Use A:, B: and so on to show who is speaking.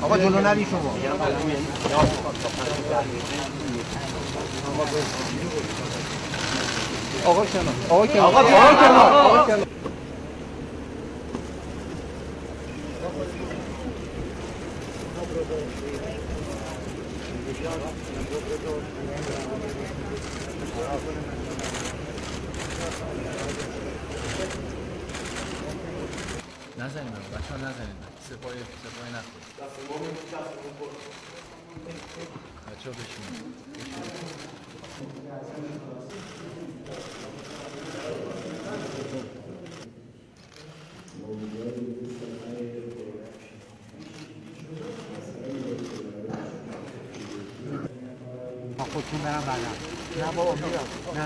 A: آقا جلو نری شما. آقا کنار. آقا کنار.
B: نزنیم بچه‌ها نزنیم سپاه نخورد بچه‌ها بشینید
A: خودتون برم بعدا. نه بابا بیا. نه